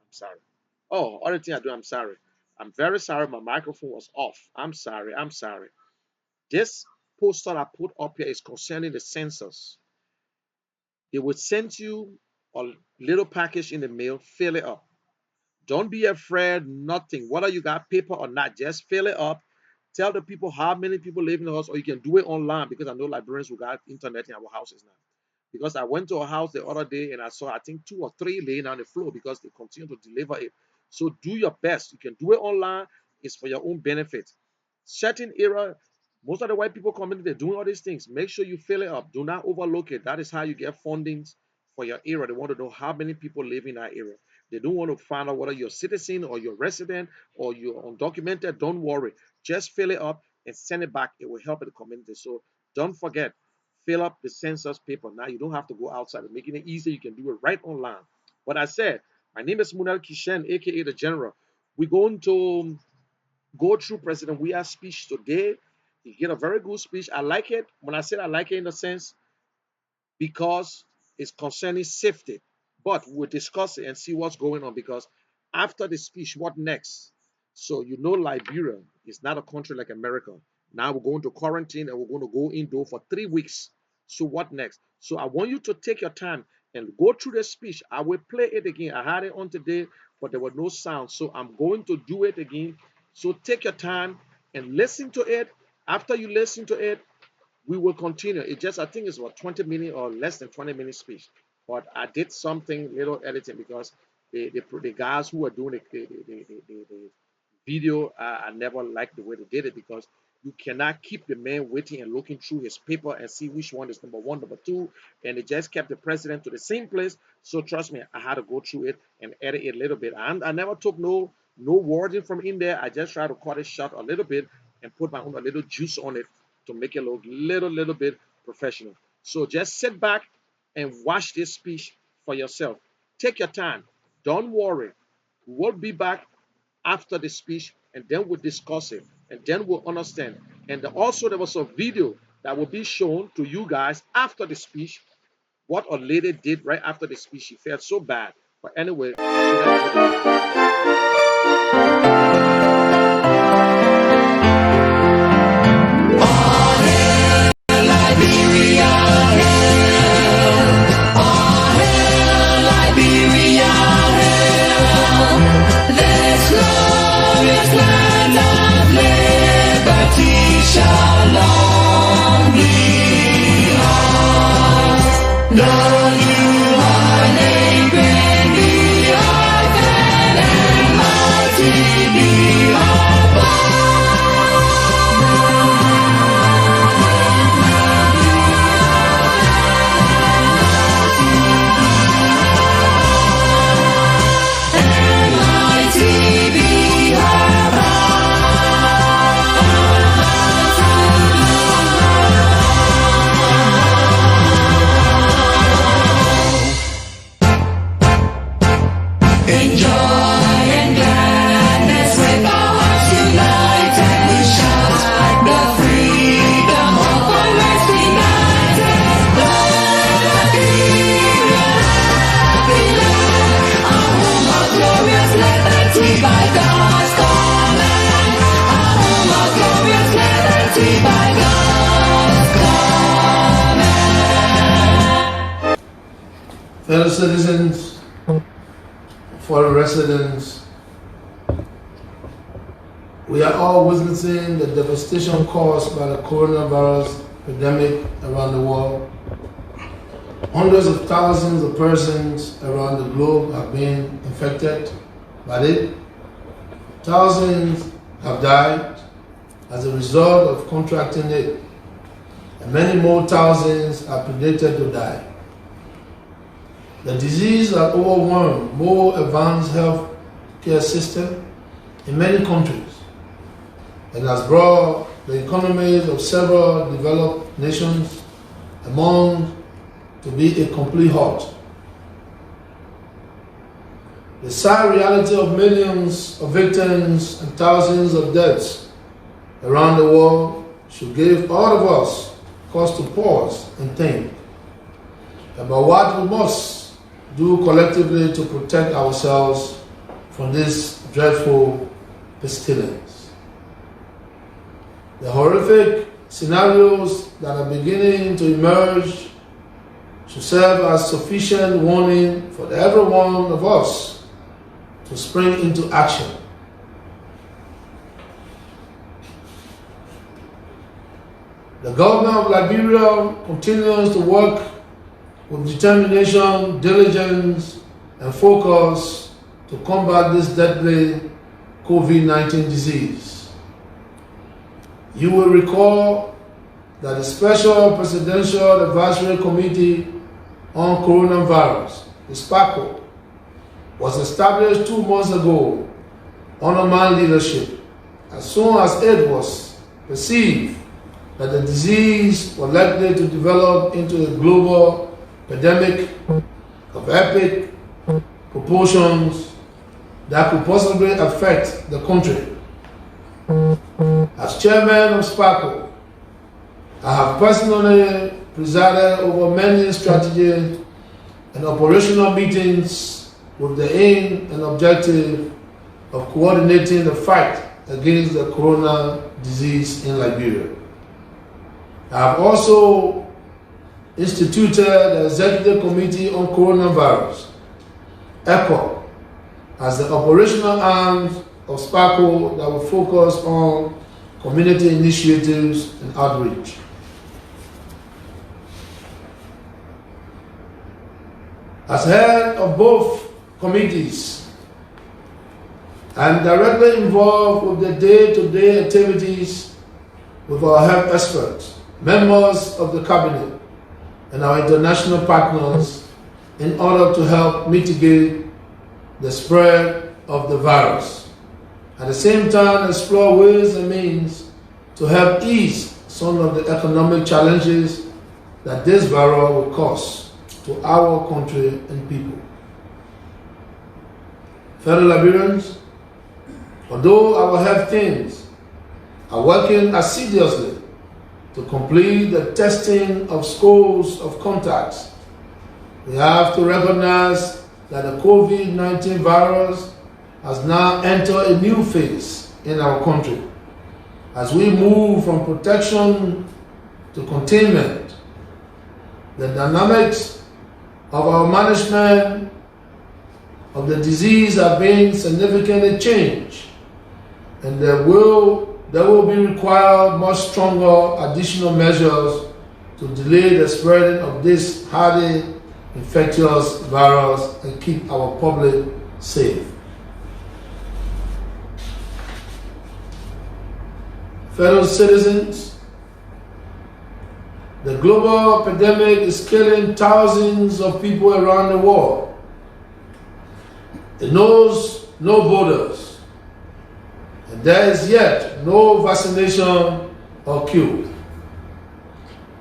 I'm sorry. Oh, other thing I do, I'm sorry. I'm very sorry. My microphone was off. I'm sorry. I'm sorry. This poster I put up here is concerning the census. They will send you a little package in the mail. Fill it up. Don't be afraid, nothing. Whether you got paper or not, just fill it up. Tell the people how many people live in the house, or you can do it online because I know librarians who got internet in our houses now. Because I went to a house the other day and I saw, I think, 2 or 3 laying on the floor because they continue to deliver it. So do your best. You can do it online. It's for your own benefit. Certain area, most of the white people community, they're doing all these things. Make sure you fill it up. Do not overlook it. That is how you get fundings for your area. They want to know how many people live in that area. They don't want to find out whether you're a citizen or you're a resident or you're undocumented. Don't worry. Just fill it up and send it back. It will help the community. So don't forget, fill up the census paper. Now you don't have to go outside. It's making it easy. You can do it right online. But I said, my name is Munal Kishen, aka the General. We're going to go through President Weah's speech today. He gave a very good speech. I like it. When I said I like it in the sense, because it's concerning safety. But we'll discuss it and see what's going on because after the speech, what next? So you know Liberia is not a country like America. Now we're going to quarantine and we're going to go indoor for 3 weeks. So what next? So I want you to take your time and go through the speech. I will play it again. I had it on today, but there was no sound. So I'm going to do it again. So take your time and listen to it. After you listen to it, we will continue. It just, I think it's about 20 minutes or less than 20 minutes speech. But I did something little editing because the guys who were doing the video, I never liked the way they did it because you cannot keep the man waiting and looking through his paper and see which one is number one, number two. And it just kept the president to the same place. So trust me, I had to go through it and edit it a little bit. And I never took no wording from in there. I just tried to cut it short a little bit and put my own a little juice on it to make it look little bit professional. So just sit back and watch this speech for yourself. Take your time. Don't worry. We'll be back after the speech and then we'll discuss it and then we'll understand. And also there was a video that will be shown to you guys after the speech, what a lady did right after the speech. She felt so bad. But anyway, fellow citizens, foreign residents, we are all witnessing the devastation caused by the coronavirus pandemic around the world. Hundreds of thousands of persons around the globe have been infected by it. Thousands have died as a result of contracting it, and many more thousands are predicted to die. The disease has overwhelmed more advanced health care system in many countries and has brought the economies of several developed nations among to be a complete halt. The sad reality of millions of victims and thousands of deaths around the world should give all of us cause to pause and think about what we must do collectively to protect ourselves from this dreadful pestilence. The horrific scenarios that are beginning to emerge should serve as sufficient warning for every one of us to spring into action. The government of Liberia continues to work with determination, diligence, and focus to combat this deadly COVID-19 disease. You will recall that the Special Presidential Advisory Committee on Coronavirus, the SPACO, was established 2 months ago under my leadership as soon as it was perceived that the disease was likely to develop into a global pandemic of epic proportions that could possibly affect the country. As chairman of SPACO, I have personally presided over many strategy and operational meetings with the aim and objective of coordinating the fight against the corona disease in Liberia. I have also instituted the Executive Committee on Coronavirus, ECO, as the operational arm of SPACO that will focus on community initiatives and outreach. As head of both committees, I am directly involved with the day-to-day activities with our health experts, members of the cabinet, and our international partners in order to help mitigate the spread of the virus. At the same time, explore ways and means to help ease some of the economic challenges that this virus will cause to our country and people. Fellow Liberians, although our health teams are working assiduously to complete the testing of scores of contacts, we have to recognize that the COVID-19 virus has now entered a new phase in our country. As we move from protection to containment, the dynamics of our management of the disease have been significantly changed, and there will be required much stronger additional measures to delay the spreading of this highly infectious virus and keep our public safe. Fellow citizens, the global pandemic is killing thousands of people around the world. It knows no borders, and there is yet no vaccination or cure.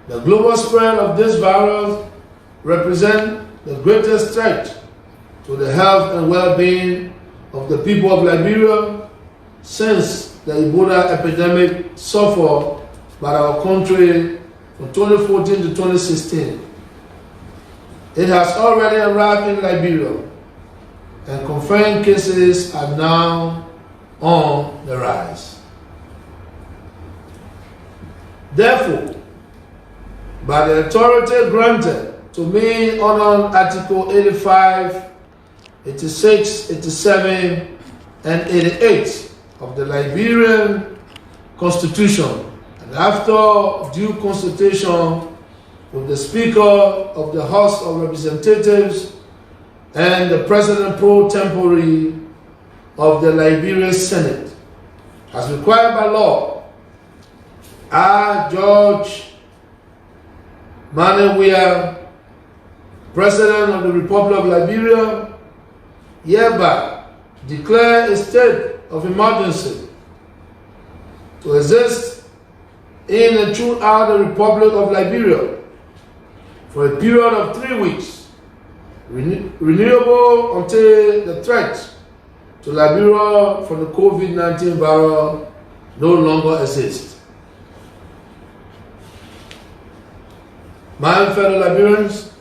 The global spread of this virus represents the greatest threat to the health and well-being of the people of Liberia since the Ebola epidemic suffered by our country from 2014 to 2016. It has already arrived in Liberia, and confirmed cases are now on the rise. Therefore, by the authority granted to me under Article 85, 86, 87, and 88 of the Liberian Constitution, and after due consultation with the Speaker of the House of Representatives and the President pro tempore of the Liberian Senate, as required by law, I, George Manewia, President of the Republic of Liberia, hereby declare a state of emergency to exist in and throughout the Republic of Liberia for a period of 3 weeks, renewable until the threat to Liberia from the COVID-19 virus no longer exists. My fellow Liberians,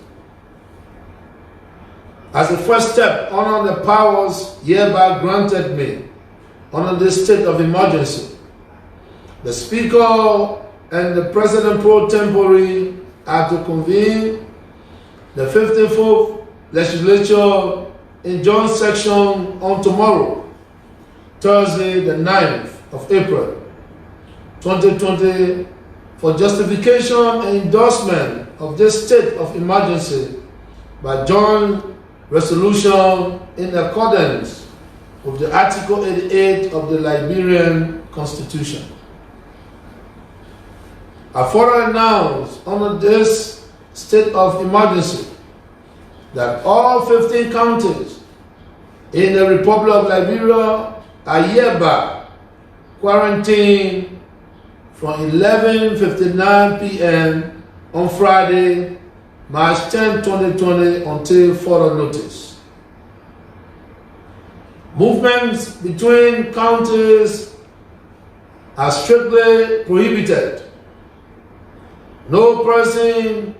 as As a first step, honor the powers hereby granted me under this state of emergency. The Speaker and the President pro tempore are to convene the 54th Legislature in Joint Section on tomorrow, Thursday, the 9th of April, 2020, for justification and endorsement of this state of emergency by joint resolution in accordance with the Article 88 of the Liberian Constitution. I further announce under this state of emergency that all 15 counties in the Republic of Liberia are hereby quarantined from 11:59 p.m. on Friday, March 10, 2020 until further notice. Movements between counties are strictly prohibited. No person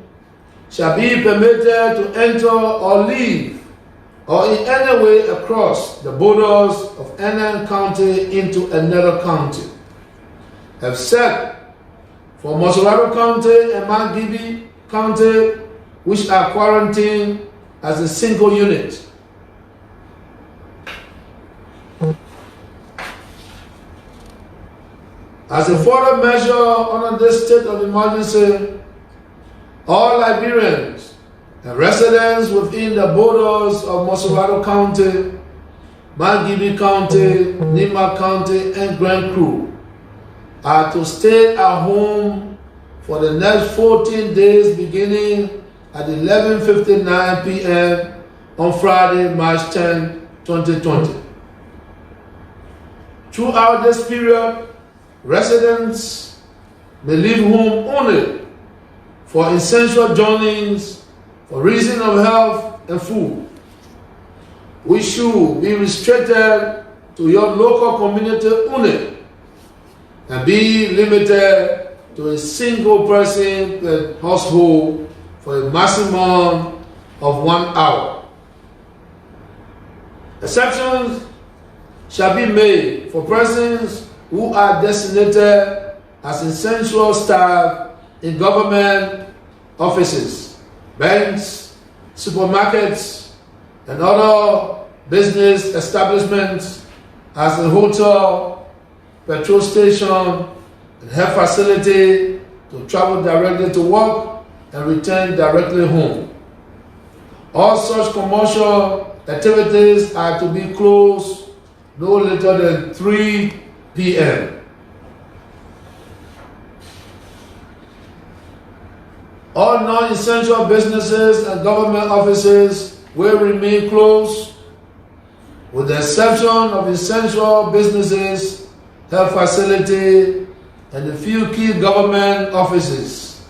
shall be permitted to enter or leave or in any way across the borders of any county into another county, except for Mossoraro County and Mangibi County, which are quarantined as a single unit. As a further measure under this state of emergency, all Liberians and residents within the borders of Mossoraro County, Mangibi County, Nima County, and Grand Cru are to stay at home for the next 14 days beginning at 11:59 p.m. on Friday, March 10, 2020. Throughout this period, residents may leave home only for essential journeys for reason of health and food, which should be restricted to your local community only and be limited to a single person per household for a maximum of 1 hour. Exceptions shall be made for persons who are designated as essential staff in government offices, banks, supermarkets, and other business establishments, as a hotel, petrol station, and health facility, to travel directly to work and return directly home. All such commercial activities are to be closed no later than 3 p.m. All non-essential businesses and government offices will remain closed, with the exception of essential businesses, health facility, and a few key government offices,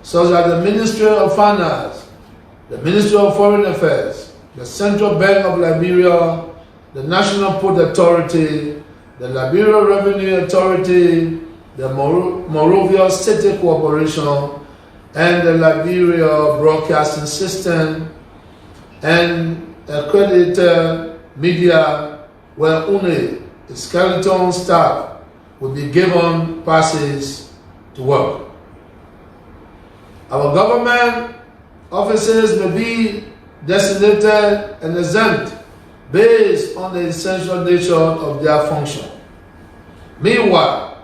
such as the Ministry of Finance, the Ministry of Foreign Affairs, the Central Bank of Liberia, the National Port Authority, the Liberia Revenue Authority, the Monrovia City Corporation, and the Liberia Broadcasting System, and accredited media, where only a skeleton staff will be given passes to work. Our government offices may be designated and exempt based on the essential nature of their function. Meanwhile,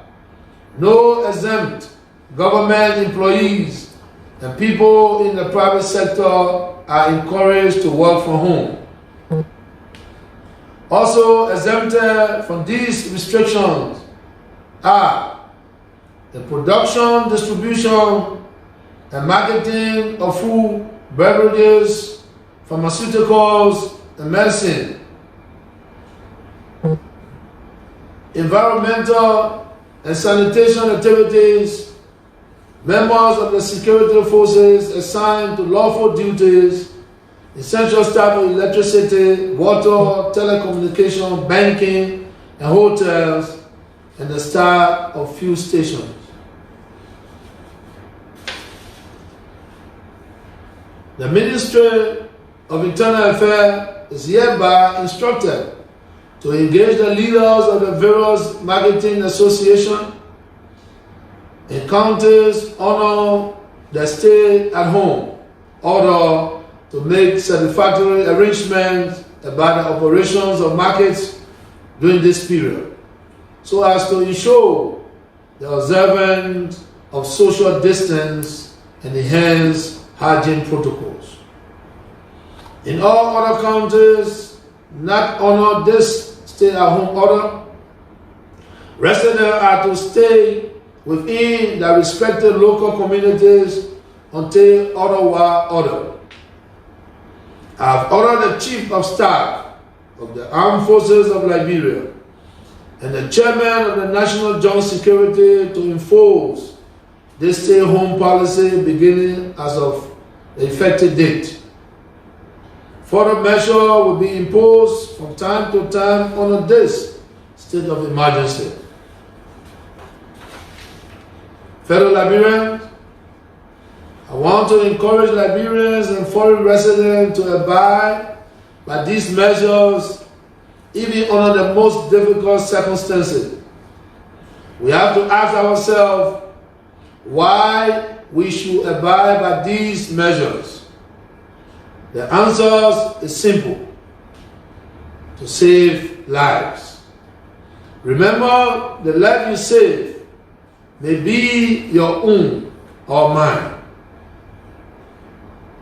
no exempt government employees and people in the private sector are encouraged to work from home. Also exempted from these restrictions are the production, distribution, and marketing of food, beverages, pharmaceuticals, and medicine, environmental and sanitation activities, members of the security forces assigned to lawful duties, essential staff of electricity, water, telecommunication, banking, and hotels, and the staff of fuel stations. The Ministry of Internal Affairs is hereby instructed to engage the leaders of the various marketing associations in counties under the stay-at-home order to make satisfactory arrangements about the operations of markets during this period, so as to ensure the observance of social distance and enhance hygiene protocols. In all other counties not under this stay-at-home order, residents are to stay within their respective local communities until otherwise ordered. I have ordered the Chief of Staff of the Armed Forces of Liberia and the Chairman of the National Joint Security to enforce this stay-home policy beginning as of the effective date. Further measures will be imposed from time to time under this state of emergency. Fellow Liberians, I want to encourage Liberians and foreign residents to abide by these measures even under the most difficult circumstances. We have to ask ourselves why we should abide by these measures. The answer is simple: to save lives. Remember, the life you save may be your own or mine.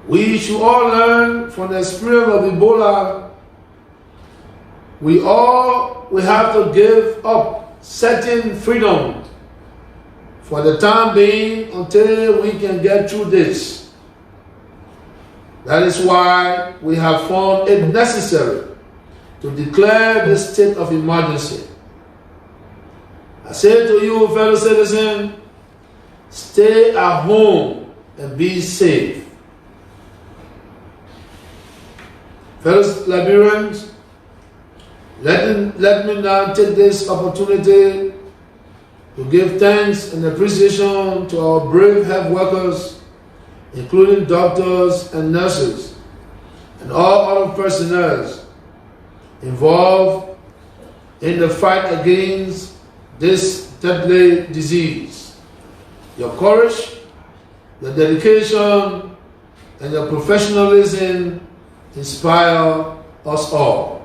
We should all learn from the experience of Ebola. We have to give up certain freedom for the time being until we can get through this. That is why we have found it necessary to declare the state of emergency. I say to you, fellow citizens, stay at home and be safe. Fellow Liberians, let me now take this opportunity to give thanks and appreciation to our brave health workers, including doctors and nurses, and all other personnel involved in the fight against this deadly disease. Your courage, your dedication, and your professionalism inspire us all.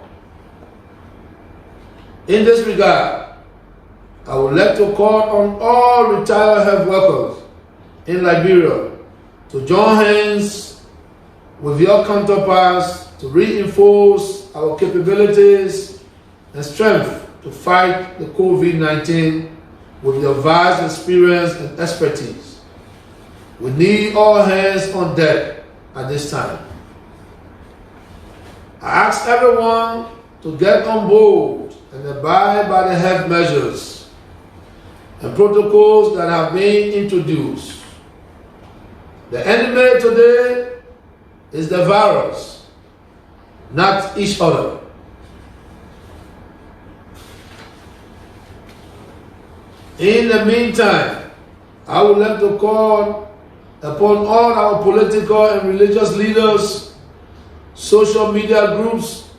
In this regard, I would like to call on all retired health workers in Liberia to join hands with your counterparts to reinforce our capabilities and strength to fight the COVID-19 with your vast experience and expertise. We need all hands on deck at this time. I ask everyone to get on board and abide by the health measures and protocols that have been introduced. The enemy today is the virus, not each other. In the meantime, I would like to call upon all our political and religious leaders, social media groups,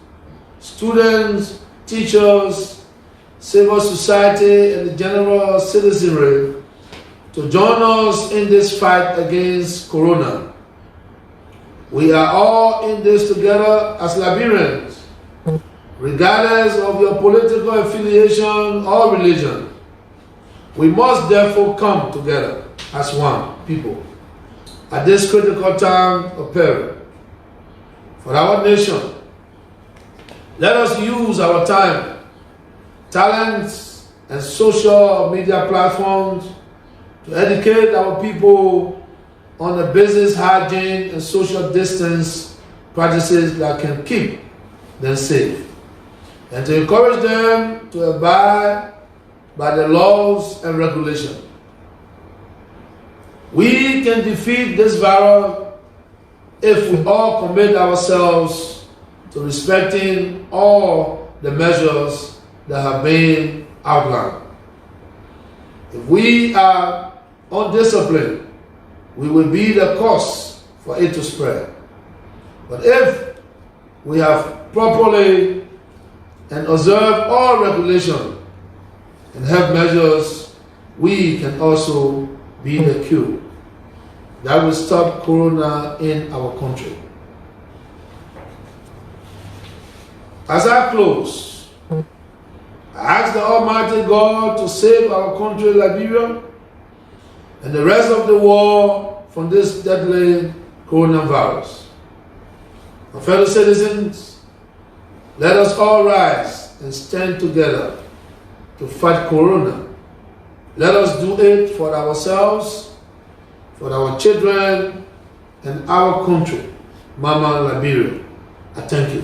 students, teachers, civil society, and the general citizenry to join us in this fight against Corona. We are all in this together as Liberians, regardless of your political affiliation or religion. We must therefore come together as one people at this critical time of peril for our nation. Let us use our time, talents, and social media platforms to educate our people on the business hygiene and social distance practices that can keep them safe, and to encourage them to abide by the laws and regulations. We can defeat this virus if we all commit ourselves to respecting all the measures that have been outlined. If we are undisciplined, we will be the cause for it to spread. But if we have properly and observed all regulation and health measures, we can also be the cure that will stop corona in our country. As I close, I ask the Almighty God to save our country, Liberia, and the rest of the world from this deadly coronavirus. My fellow citizens, let us all rise and stand together to fight corona. Let us do it for ourselves, for our children, and our country, Mama Liberia. I thank you.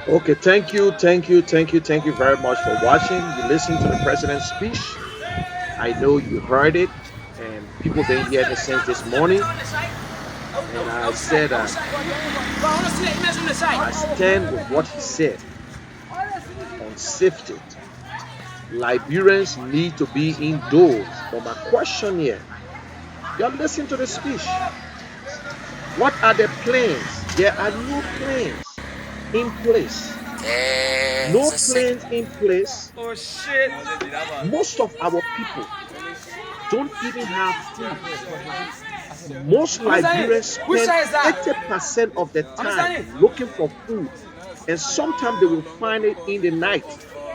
Okay, thank you, thank you very much for watching. You listened to the president's speech. I know you heard it, and people been hearing it since this morning. And I said I stand with what he said on safety. Liberians need to be indoors. But my question here, you're listening to the speech. What are the plans? There are no plans in place. No plans in place. Oh shit. Most of our people don't even have food. Most Liberians spend 80% of the time looking for food, and sometimes they will find it in the night.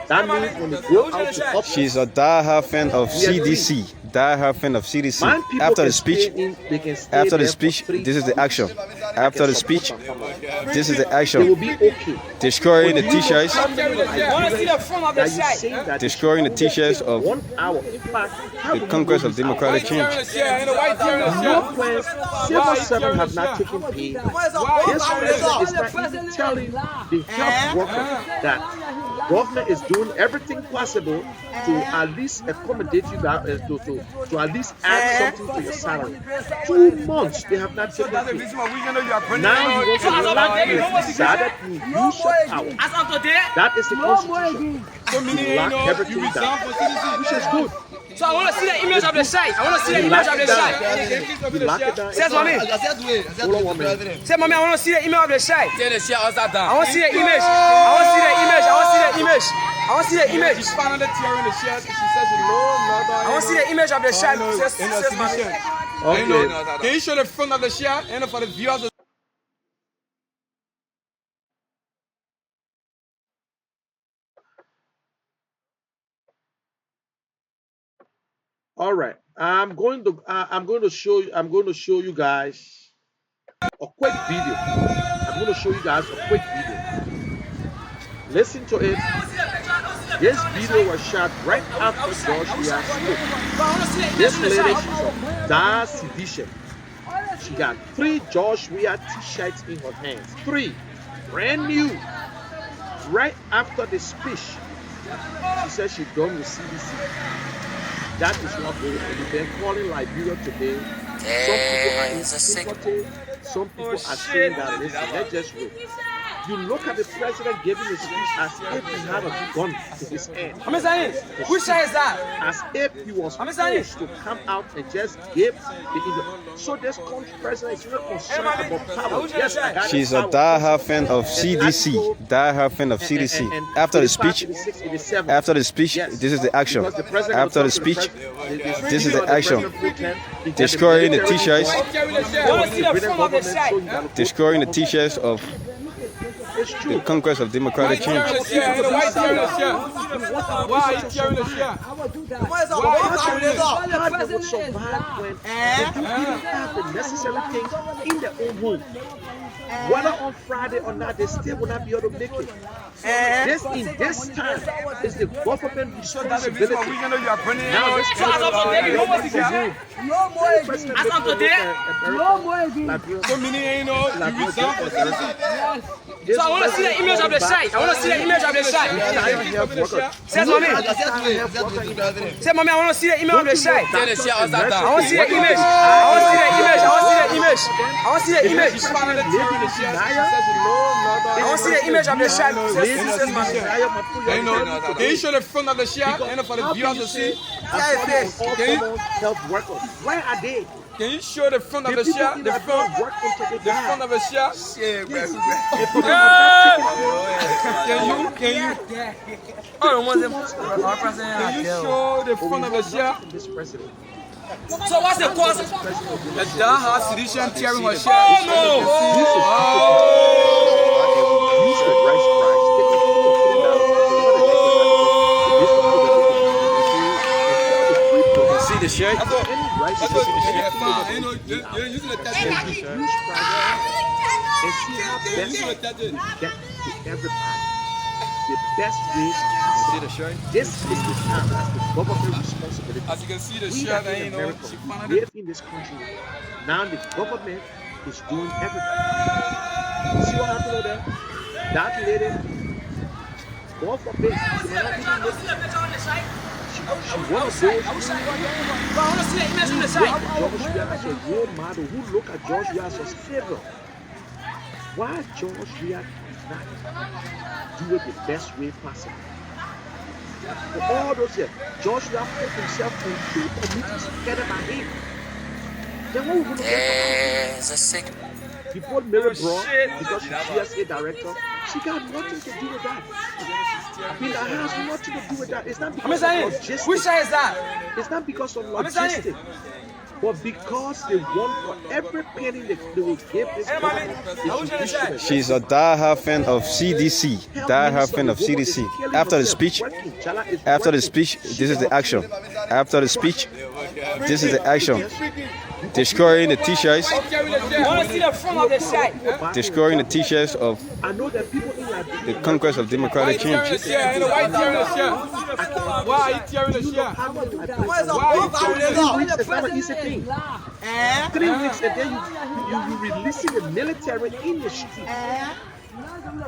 That means when they go out to office. She's a die-hard fan of CDC. Die-hard fan of CDC. After the speech, this is the action. After the speech, this is the They action. will be okay. Destroying the t-shirts. Destroying the t-shirts of 1 hour. In fact, how The will conquest you of know this democratic change. No plans. Civil 7 have not taken pay. This president is not even telling the health workers that government is doing everything possible to at least accommodate you, that to at least add something to your salary. 2 months they have not taken pay. Now you want to lock me so that you use your power. That is the constitution. You lock everything down, which is good. So I want to see the image of the site. I want to see the image of the site. You lock it down. Says mommy. Hold on 1 minute. Say mommy, I want to see the image of the site. I I want to see the image. I want to see the image. I want to see the image. I want to see the image. She's found the tear in the shirt. She says no, I want to see the image of the site. Says mommy. Okay. Can you show the front of the shirt and for the viewers? All right. I'm going to show you guys a quick video. I'm going to show you guys a quick video. Listen to it This video was shot right after George Weah spoke. This lady, she's a Dar Sedition. She got 3 George Weah t-shirts in her hands. 3. Brand new. Right after the speech, she said she done with CDC. That is what they've been calling Liberia today. Some people are insulted. Some people are saying that, listen, let's just wait. You look at the president giving a speech as if he had a gun to his head. Which side is that? As if he was forced to come out and just give the so this country president is not concerned about power. Yes, I got She's a die-hard fan of CDC. Die-hard fan of CDC. After the speech, this is the action. After the speech, this is the action. Destroying the t-shirts. Destroying the t-shirts of the conquest of democratic change. Why are you tearing the share? How they would survive when they didn't have the necessary things in their own home. Whether on Friday or not, they still will not be able to make it. This in this time is the government responsibility. Now this So meaning ain't no you resign for citizenship. So I want to see the image of the site. I want to see the image of the site. Say, mommy. Say, mommy, I want to see the image of the site. I want to see the image. I want to see the image. I want to see the image. I want to see the image. I want to see the image of the site. Can you show the front of the share and for the viewers to see? Health workers. Where are they? Can you show the front of the share? The front of the share? Can you show the front of the share? So what's the cause? The die-hard sedition tearing her share. See the shirt? You're using the test. And see how best we get to everybody. The best way. See the shirt? This is the time. That's the government responsibility. As you can see, the We shirt that in ain't America, no. we live in this country. Now the government is doing everything. See what happened over there? That lady, God forbid, she might not even look. She wants to I want to see the image of the site. George Weah as a role model who look at George Weah as a savior. Why George Weah did not do it the best way possible? For all those years, George Weah put himself in 2 committees together by him. Then what we going to get? It's a sick. He put Mary Brown because she's GSA director. She got nothing to do with that. I mean, that has nothing to do with that. It's not because of logistics. Which side is that? It's not because of logistics. But because they want for every penny they will give this government. She's a die-hard fan of CDC. Die-hard fan of CDC. After the speech, this is the action. After the speech, this is the action. Destroying the t-shirts. I want to see the front of the site. Destroying the t-shirts of the conquest of democratic change. Why are you tearing the share? It's not an easy thing. 3 weeks and then you releasing the military in the street.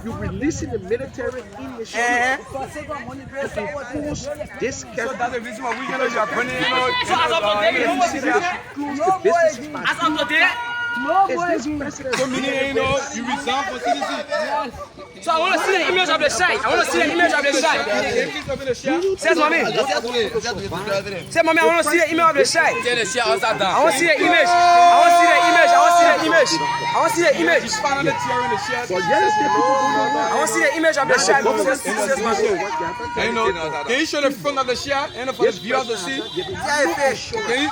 You're releasing the military in the street to enforce this careful. That's the reason why we're going to be running. As of today, So meaning ain't no, you resign for citizenship. so I want to see the image of the site. I want to see the image of the site. Says mommy. Say mommy, I want to see the image of the site. I want to see the image. I want to see the image. I want to see the image. I want to see the image. I want to see the image of the site. Says mommy. Can you show the front of the share and for the viewers to see? Can you?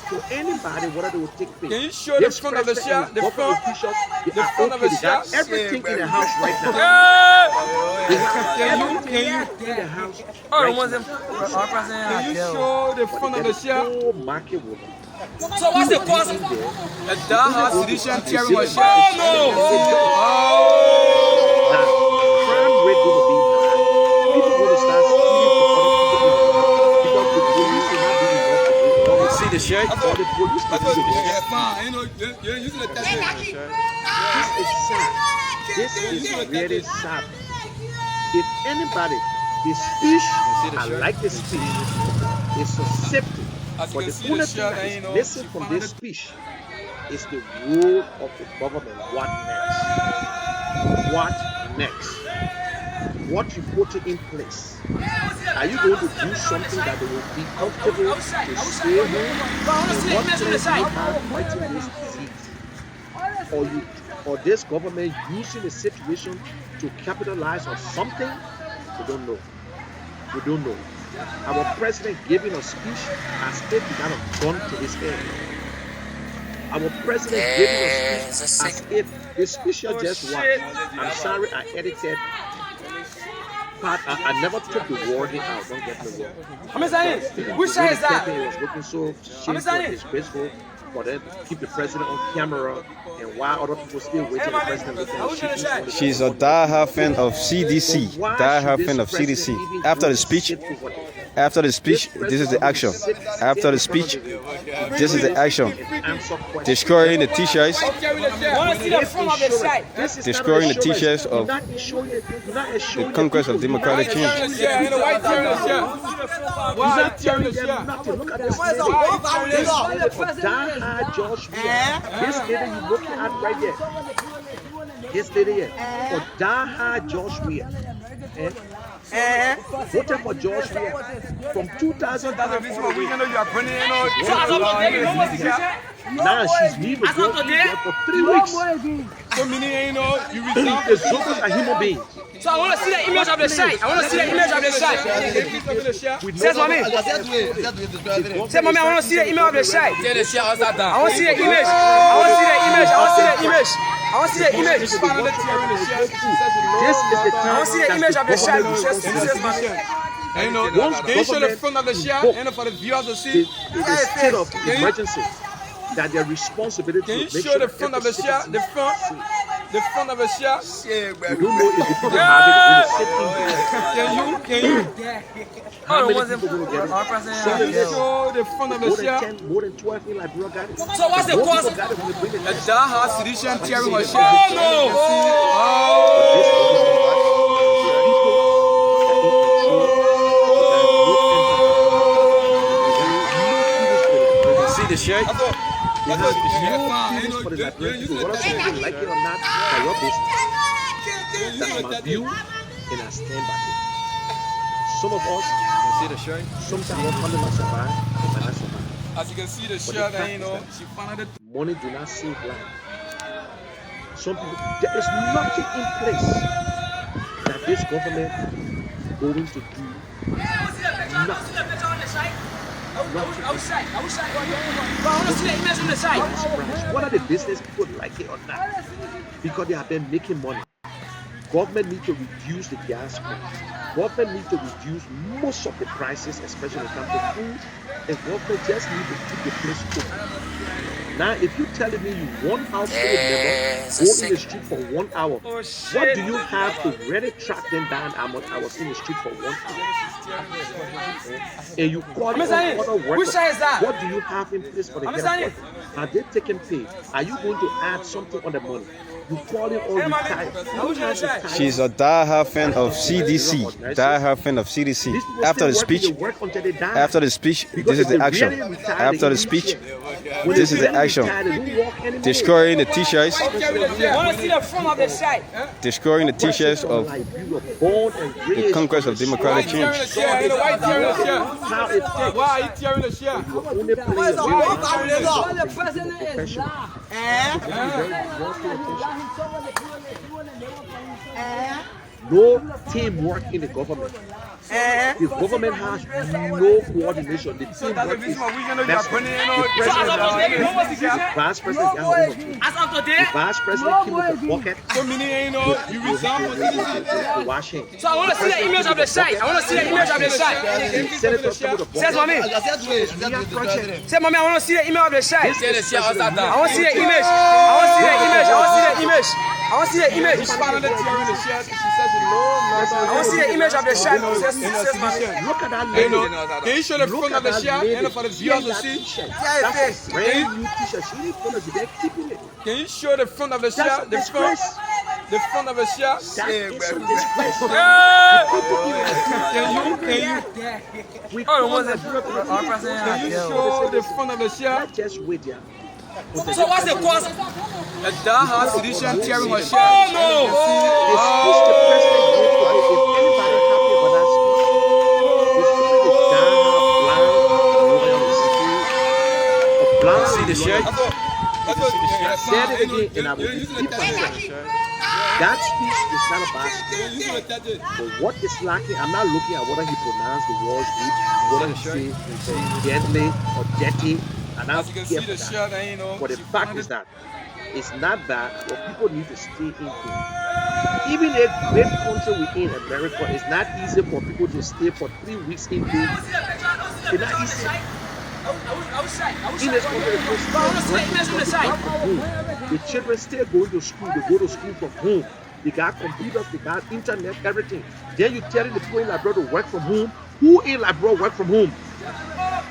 To anybody, whether they will take place. Can you show the front of the share? The front of the share? Everything in the house right now. Can you? In the house. Can you show the front of the share? So what's the cause? A die-hard sedition tearing her share. Crime rate will be high. People will start stealing the shirt? or the police to do the work. Fine, you know, you're using the test. This is sad. This is really sad. If anybody, the speech, I like the speech, is susceptible. As you But can the see the only thing shirt, that you is know, missing she from found this it. speech is the role of the government. What next? What next? What you put in place? Are you going to do something that they will be comfortable to stay home? And what plans do you have fighting this disease? Or this government using the situation to capitalize on something? We don't know. We don't know. Our president giving a speech as if he had a gun to his head. Our president giving a speech as if the speech you just watched. I'm sorry I edited part. I never took the wording out. Don't get me wrong. How many signs? Which side is that? It was looking so shameful and disgraceful for them to keep the president on camera, and while other people still waiting the president with She's a die-hard fan of CDC. Die-hard fan of CDC. After the speech, this is the action. After the speech, this is the action. Destroying the t-shirts. Destroying the t-shirts of the conquest of democratic change. Josh, this lady you looking at right here. This lady here. For die-hard Josh Weir. Voted for Josh Weir from 2000 now she's leaving for 3 weeks. So meaning, you know, you The Zogos are human beings. So I want to see the image of the site. I want to see the image of the site. Says mommy. Say mommy, I want to see the image of the site. I want to see the image. I want to see the image. I want to see the image. I want to see the image. This is the time. I want to see the image of the site. Says mommy. you know, can you show the front of the shot and for the viewers to see? The state of emergency. That their responsibility. Can you to make show sure the front of the shot? The front of the shot. We don't know if the people have it. Can you? How many people going to get it? Can you show the front of the More than shot? 10, more than 12 in Liberia got it. So what's the More cause? people got it when they bring it A next. die-hard sedition tearing my shit. See the shirt? They have no feelings for the Liberian people. Whether some people like it or not, by your business. That's my view, and I stand by it. Some of us, See the shirt? sometimes our family might survive, they might not survive. As you can see the shirt, and you know, she found it. Money do not save life. Some people, there is nothing in place that this government going to do. Whether the business people like it or not, because they have been making money. Government need to reduce the gas price. Government need to reduce most of the prices, especially when it comes to food. And government just need to keep the place open. Now, if you're telling me you one household member go in the street for 1 hour, what do you have to really track them down? I was in the street for 1 hour. And you call it other workers. What do you have in place for the health workers? Are they taking pay? Are you going to add something on the money? You call it all retired. Who has retired? She's a die-hard fan of CDC. Die-hard fan of CDC. These people After the still working, speech, they work until they die. after the speech, this is the action. After the speech, When this they is the really action. retired, they don't walk anymore. Destroying the t-shirts. I want to see the front of the site. Destroying the t-shirts of Like you were born and the raised conquest of democratic Tearing change. the shirt, you know, why tearing the shirt? how it takes. Why are you tearing the shirt? You only play a The president is professional. No teamwork in the government. The government has no coordination. The So that's the teamwork is reason why we know you're that's putting in the on president. Vice president got her own opinion. As of today, The vice president came with a bucket So meaning, you know, you resign for citizenship. to wash him. so I want to see the image of the site. I want to see the image of the site. The senator came with a Says bucket. mommy. Say mommy, I want to see the image of the site. I want to see the image. I want to see the image. I want to see the image. I want to see the image. She found it tearing the shirt. She says, no, I want to see the image of the site. Says Look at that You lady. know, can you show the Look front at of the that shirt lady. and for the See viewers to that see? t-shirt. That's a brand new t-shirt. She didn't put it. They're keeping it. Can you show the front of the That's a shirt? disgrace. The front of the shirt. That is a disgrace. Hey! The people in Liberia, Can we call Liberia to the you president. show the front of the shirt? Let's just wait, yeah. So what's the cost? A die-hard tradition tearing her shirt. Oh no! The speech the president gave today, if anybody happy about that speech, the story is die-hard blind loyalty. See the shirt? I said it again, and I will repeat myself. That speech is not about speech. But what is lacking, I'm not looking at whether he pronounced the words good, whether he say deadly or dirty, and I'm As you can here see for the that. shirt, and you know. But the fact is that it's not that what people need to stay into. Even a great country we in America, it's not easy for people to stay for 3 weeks into. It's not easy. In this country, the president back from home. The children still going to school. They go to school from home. They got computers, they got internet, everything. Then you telling the people in Labrador to work from home. Who in Labrador work from home?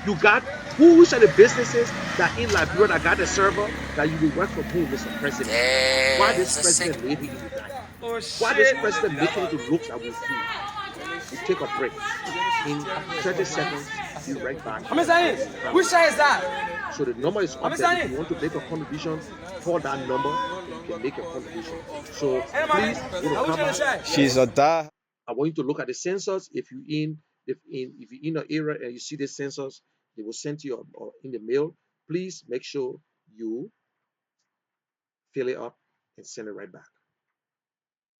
You got which are the businesses that in Liberia that got a server that you will work from home, Mr. President? Why this president leaving you that? Why this president making it look that we free? We take a break. In 30 seconds, you right back. I'm saying, which side is that? So the number is up there. If you want to make a contribution, call that number. You can make a contribution. So please go to Canva. She's a die. I want you to look at the census. If you're in an area and you see the census, they will send to you or in the mail. Please make sure you fill it up and send it right back.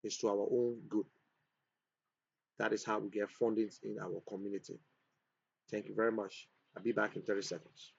It's to our own good. That is how we get funding in our community. Thank you very much. I'll be back in 30 seconds.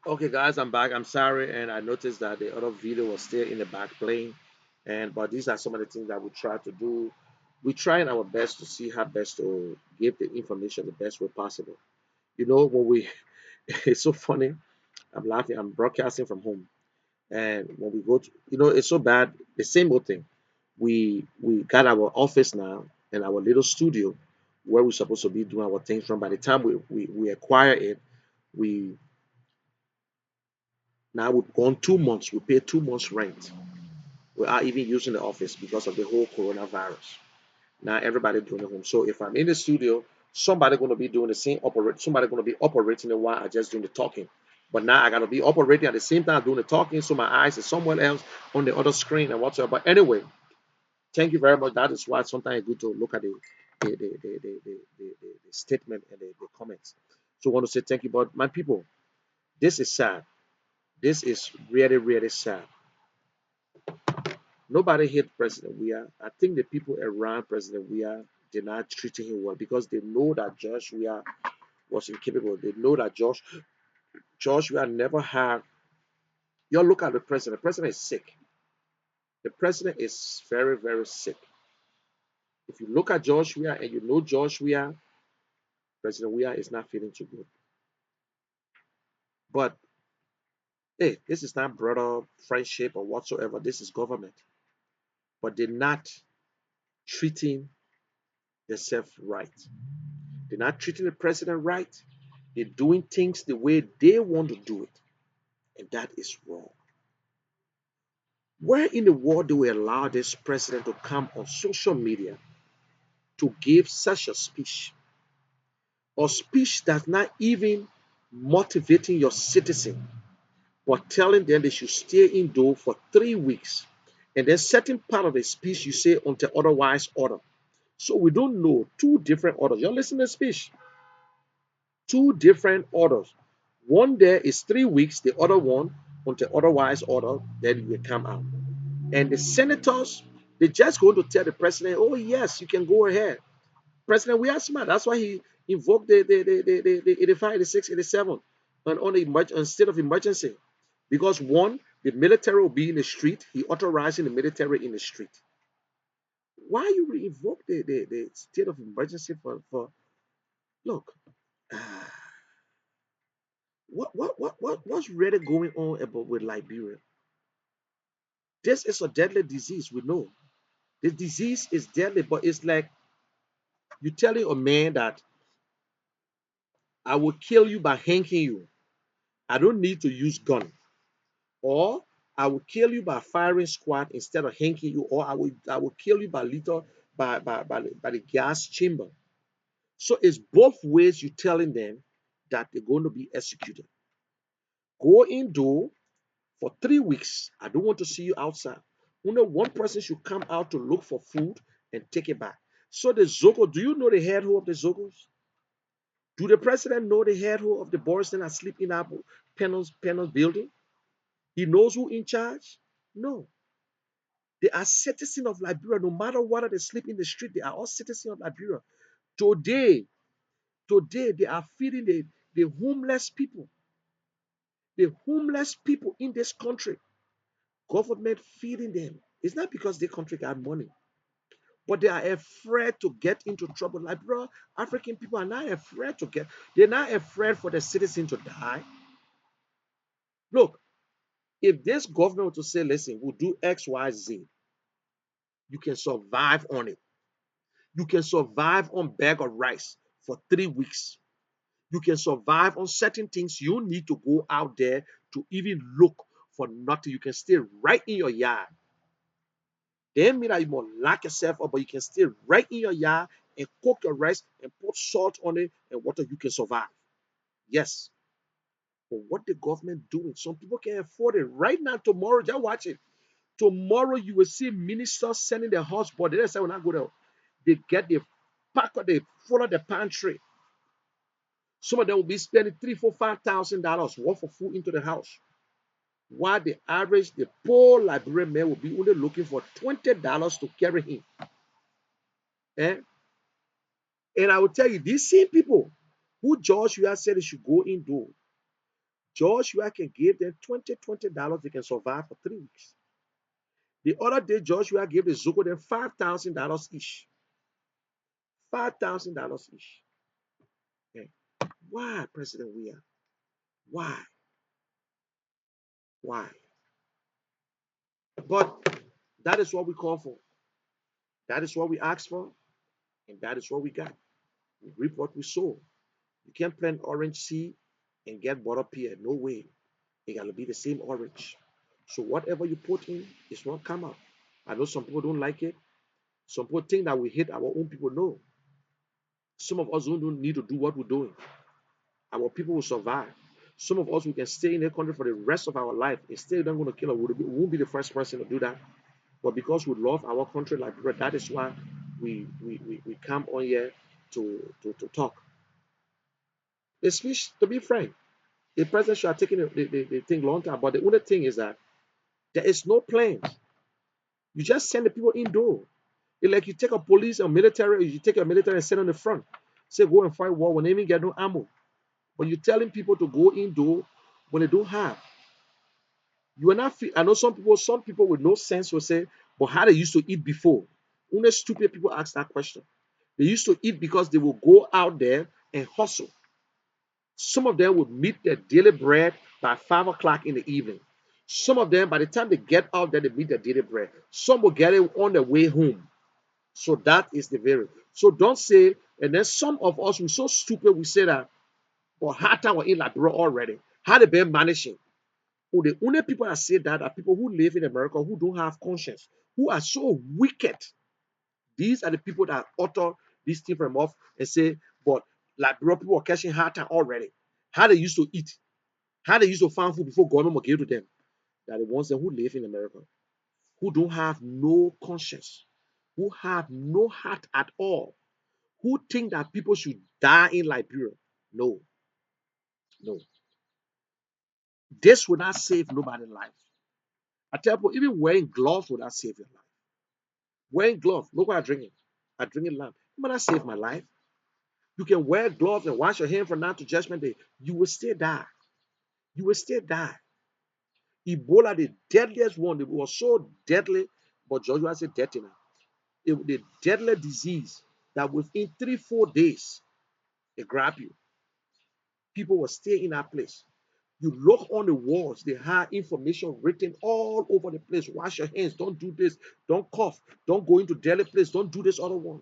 Okay, guys, I'm back. I'm sorry, and I noticed that the other video was still in the back playing. But these are some of the things that we try to do. We're trying our best to see how best to give the information the best way possible. You know, when we, it's so funny. I'm laughing. I'm broadcasting from home, and when we go to, it's so bad. The same old thing. We got our office now and our little studio where we're supposed to be doing our things from. By the time we acquire it, we now we've gone 2 months. We pay 2 months rent. We are even using the office because of the whole coronavirus. Now everybody doing it home. So if I'm in the studio, somebody going to be doing the same operate. Somebody going to be operating it while I just doing the talking. But now I got to be operating at the same time doing the talking, so my eyes is somewhere else on the other screen and whatsoever. But anyway, thank you very much. That is why sometimes it's good to look at the statement and the comments. So I want to say thank you. But my people, this is sad. This is really, really sad. Nobody hate President Weah. I think the people around President Weah did not treating him well because they know that Josh Weah was incapable. They know that Josh Joshua never had. You look at the president. The president is sick. The president is very, very sick. If you look at Joshua and you know Joshua, President Weah is not feeling too good. But hey, this is not brother friendship or whatsoever. This is government. But they're not treating themselves right. They're not treating the president right. They're doing things the way they want to do it. And that is wrong. Where in the world do we allow this president to come on social media to give such a speech? Or speech that's not even motivating your citizen, but telling them they should stay indoor for 3 weeks. And then certain part of the speech you say until otherwise order. So we don't know two different orders. You're listening to the speech. Two different orders. One there is 3 weeks, the other one until otherwise order, then you will come out. And the senators, they just going to tell the president, oh yes, you can go ahead. President, we are smart. That's why he invoked the 85, 86, 87 on the state of emergency. Because one, the military will be in the street. He authorizing the military in the street. Why you invoke the state of emergency for look, what's really going on about with Liberia? This is a deadly disease, we know. The disease is deadly, but it's like you telling a man that I will kill you by hanging you. I don't need to use gun. Or I will kill you by firing squad instead of hanging you, or I will kill you by little by the gas chamber. So it's both ways you're telling them that they're going to be executed. Go indoor for 3 weeks. I don't want to see you outside. Only one person should come out to look for food and take it back. So the Zogo, do you know the head of the Zogos? Do the president know the head of the boys that are sleeping in our panels building? He knows who in charge? No. They are citizens of Liberia. No matter whether they sleep in the street, they are all citizens of Liberia. Today, today they are feeding the homeless people. The homeless people in this country. Government feeding them. It's not because the country got money, but they are afraid to get into trouble. Like, bro, African people are not afraid to get, they're not afraid for the citizen to die. Look, if this government were to say, listen, we'll do X, Y, Z, you can survive on it. You can survive on bag of rice for 3 weeks. You can survive on certain things. You need to go out there to even look for nothing. You can stay right in your yard. They mean that you must lock yourself up, but you can stay right in your yard and cook your rice and put salt on it and water. You can survive. Yes. But what the government doing? Some people can afford it right now. Tomorrow, just watch it. Tomorrow you will see ministers sending their husband. They say when I go there, they get the pack of they full of the pantry. Some of them will be spending three, four, $5,000 worth of food into the house. While the average, the poor Liberian man will be only looking for $20 to carry him. Eh? And I will tell you, these same people who Joshua said they should go indoor, Joshua can give them $20, they can survive for 3 weeks. The other day, Joshua gave the Zoko them $5,000 each. $5,000 each. Eh? Why, President Weah? Why? Why? But that is what we call for. That is what we asked for, and that is what we got. We reap what we sow. You can't plant orange seed and get butter pear. No way. It gotta be the same orange. So whatever you put in is what come out. I know some people don't like it. Some people think that we hate our own people. No. Some of us don't need to do what we're doing. Our people will survive. Some of us we can stay in the country for the rest of our life. Instead, they're going to kill us. We won't be the first person to do that. But because we love our country like that is why we come on here to talk. The speech, to be frank, the president should have taken the thing long time. But the only thing is that there is no plan. You just send the people indoor. It's like you take a police or military, you take a military and send on the front. Say go and fight war when they even get no ammo. But you're telling people to go indoor when they don't have. You will not feel. I know some people with no sense will say, but how they used to eat before? Only stupid people ask that question. They used to eat because they will go out there and hustle. Some of them would meet their daily bread by 5 o'clock in the evening. Some of them, by the time they get out there, they meet their daily bread. Some will get it on their way home. So that is the very. So don't say, and then some of us, we're so stupid, we say that, but how time we're in Liberia already. How they been managing? Oh, the only people that say that are people who live in America who don't have conscience, who are so wicked. These are the people that utter these things from off and say, but Liberia people are catching hard time already. How they used to eat, how they used to find food before government will give to them. They are the ones that who live in America, who don't have no conscience, who have no heart at all, who think that people should die in Liberia. No, no. This will not save nobody's life. I tell people, even wearing gloves will not save your life. Wearing gloves, look what I'm drinking. I'm drinking lamb. It might not save my life. You can wear gloves and wash your hand from now to judgment day. You will still die. You will still die. Ebola, the deadliest one, it was so deadly, but Joshua said deadly now. The deadly disease that within 3, 4 days, it grab you. People will stay in that place. You look on the walls, they have information written all over the place. Wash your hands, don't do this, don't cough, don't go into daily place, don't do this other one.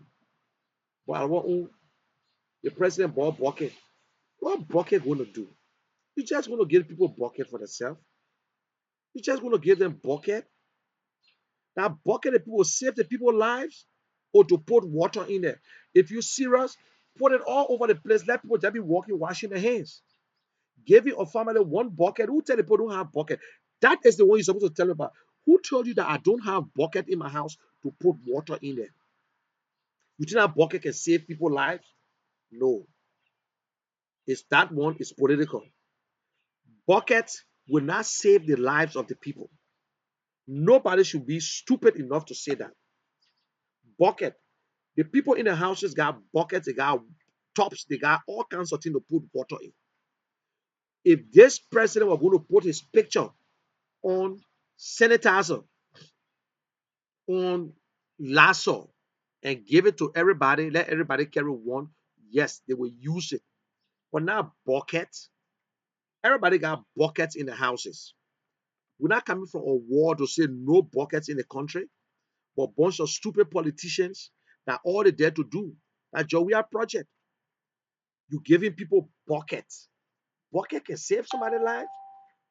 But I want the president bought bucket. What bucket going to do? You just going to give people bucket for themselves? You just going to give them bucket? That bucket that people save the people's lives or to put water in there. If you're serious, put it all over the place. Let people just be walking, washing their hands. Give your family one bucket. Who tell the people don't have bucket? That is the one you're supposed to tell me about. Who told you that I don't have bucket in my house to put water in there? You think that bucket can save people's lives? No. It's that one is political. Buckets will not save the lives of the people. Nobody should be stupid enough to say that. Bucket. The people in the houses got buckets, they got tops, they got all kinds of things to put water in. If this president were going to put his picture on sanitizer, on lasso, and give it to everybody, let everybody carry one, yes, they will use it. But now buckets, everybody got buckets in the houses. We're not coming from a war to say no buckets in the country, but a bunch of stupid politicians that all they dare to do. That Jowia project, you giving people buckets. Bucket can save somebody's life.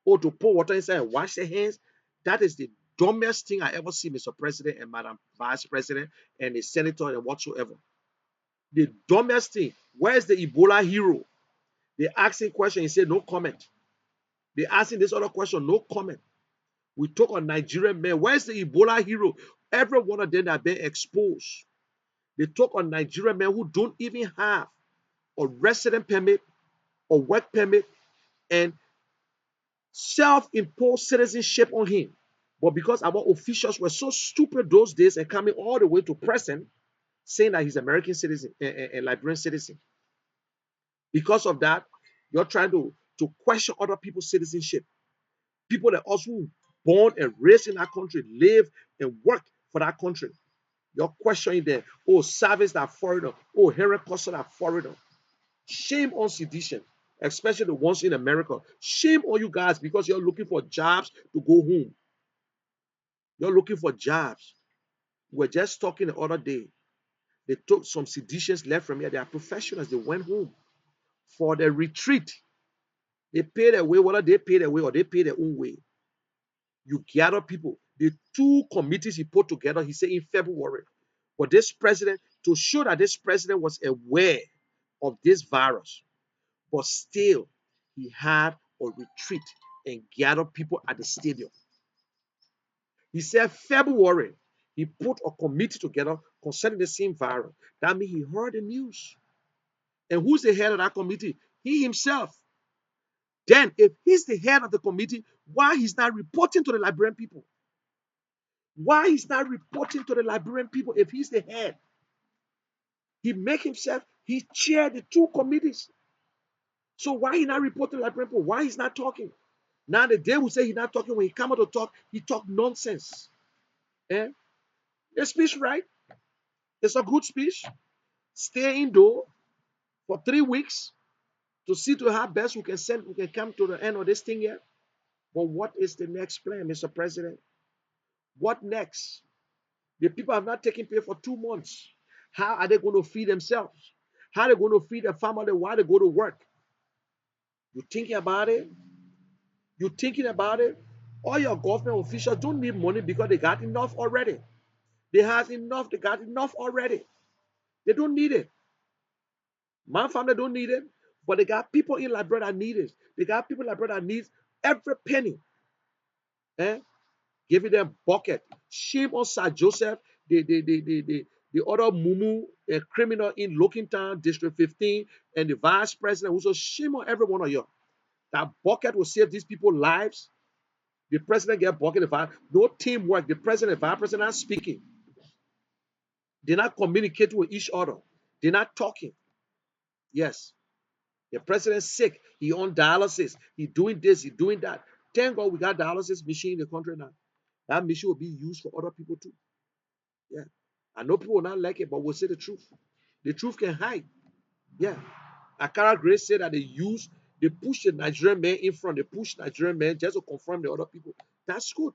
Or to pour water inside and wash their hands. That is the dumbest thing I ever see, Mr. President and Madam Vice President and the senator and whatsoever. The dumbest thing. Where's the Ebola hero? They asking question, he said no comment. They asking this other question, no comment. We talk on Nigerian men. Where's the Ebola hero? Every one of them that been exposed. They talk on Nigerian men who don't even have a resident permit or work permit and self-imposed citizenship on him. But because our officials were so stupid those days and coming all the way to present, saying that he's American citizen and Liberian citizen. Because of that, you're trying to question other people's citizenship. People that also born and raised in that country, live and work for that country. You're questioning them. Oh, service that foreigner. Oh, Henry Custom that foreigner. Shame on sedition, especially the ones in America. Shame on you guys because you're looking for jobs to go home. You're looking for jobs. We're just talking the other day. They took some seditions left from here. They are professionals. They went home for the retreat. They pay their way, whether they pay their way or they pay their own way. You gather people. The two committees he put together, he said in February. But this president, to show that this president was aware of this virus, but still he had a retreat and gathered people at the stadium. He said February, he put a committee together concerning the same virus. That means he heard the news. And who's the head of that committee? He himself. Then, if he's the head of the committee, why he's not reporting to the Liberian people? Why he's not reporting to the Liberian people if he's the head? He make himself, he chaired the two committees. So why he not reporting to the Liberian people? Why he's not talking? Now the day we say he's not talking, when he come out to talk, he talk nonsense. Eh? A speech, right? It's a good speech. Stay indoor for 3 weeks to see to how best we can come to the end of this thing here. But what is the next plan, Mr. President? What next? The people have not taken pay for 2 months. How are they going to feed themselves? How are they going to feed their family while they go to work? You thinking about it? You thinking about it? All your government officials don't need money because they got enough already. They have enough. They got enough already. They don't need it. My family don't need it, but they got people in Liberia that need it. They got people in Liberia that needs every penny. Eh? Giving them bucket. Shame on Sir Joseph, the other Mumu, a criminal in Town, District 15, and the vice president. Also, shame on every one of you. That bucket will save these people's lives. The president get bucket. No teamwork. The president and vice president are speaking. They're not communicating with each other. They're not talking. Yes. The president's sick. He on dialysis. He doing this. He doing that. Thank God we got dialysis machine in the country now. That machine will be used for other people too. Yeah. I know people will not like it, but we'll say the truth. The truth can hide. Yeah. Akara Grace said that they push the Nigerian man in front. They push Nigerian man just to confirm the other people. That's good.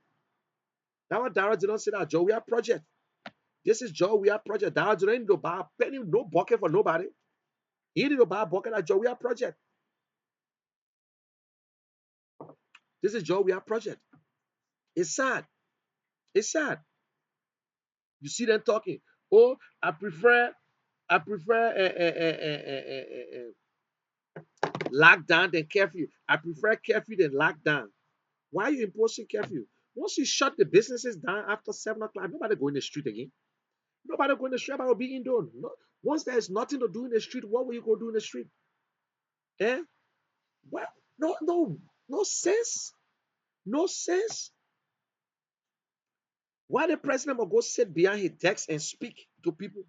That what Dara did not say that Joe, we are project. This is Joe, we are project. Dara did not need to buy a penny, no bucket for nobody. He need to buy a bucket at Joe, we are project. This is Joe, we are project. It's sad. It's sad. You see them talking. Oh, I prefer lockdown than curfew. I prefer curfew than lockdown. Why are you imposing curfew? Once you shut the businesses down after 7 o'clock, nobody go in the street again. Nobody go in the street. Nobody will be indoors. No, once there is nothing to do in the street, what will you go do in the street? Eh? Well, no sense. No sense. Why the president will go sit behind his desk and speak to people?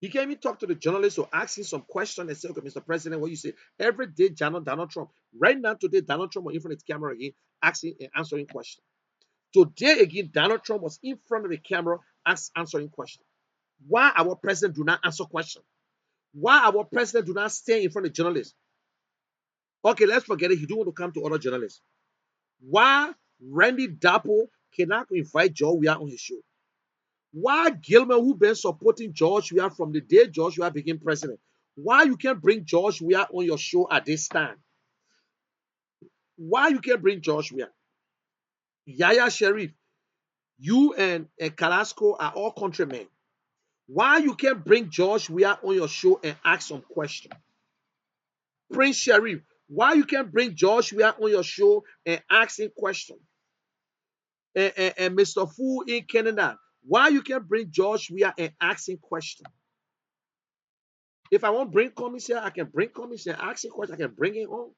He can't even talk to the journalists or ask him some question and say, okay, Mr. President, what you say? Every day, Donald Trump. Right now, today, Donald Trump was in front of the camera again, asking and answering questions. Today, again, Donald Trump was in front of the camera, answering questions. Why our president do not answer questions? Why our president do not stay in front of journalists? Okay, let's forget it. He don't want to come to other journalists. Why Randy Dapo cannot invite George Weah on his show? Why Gilman, who been supporting George Weah from the day George Weah became president, why you can't bring George Weah on your show at this time? Why you can't bring George Weah? Yaya Sharif, you and Carrasco are all countrymen. Why you can't bring George Weah on your show and ask some questions? Prince Sharif, why you can't bring George Weah on your show and ask him questions? And Mr. Fu in Canada, why you can't bring George Weah and ask him questions? If I want to bring comments here, I can bring comments here, ask him questions, I can bring him on.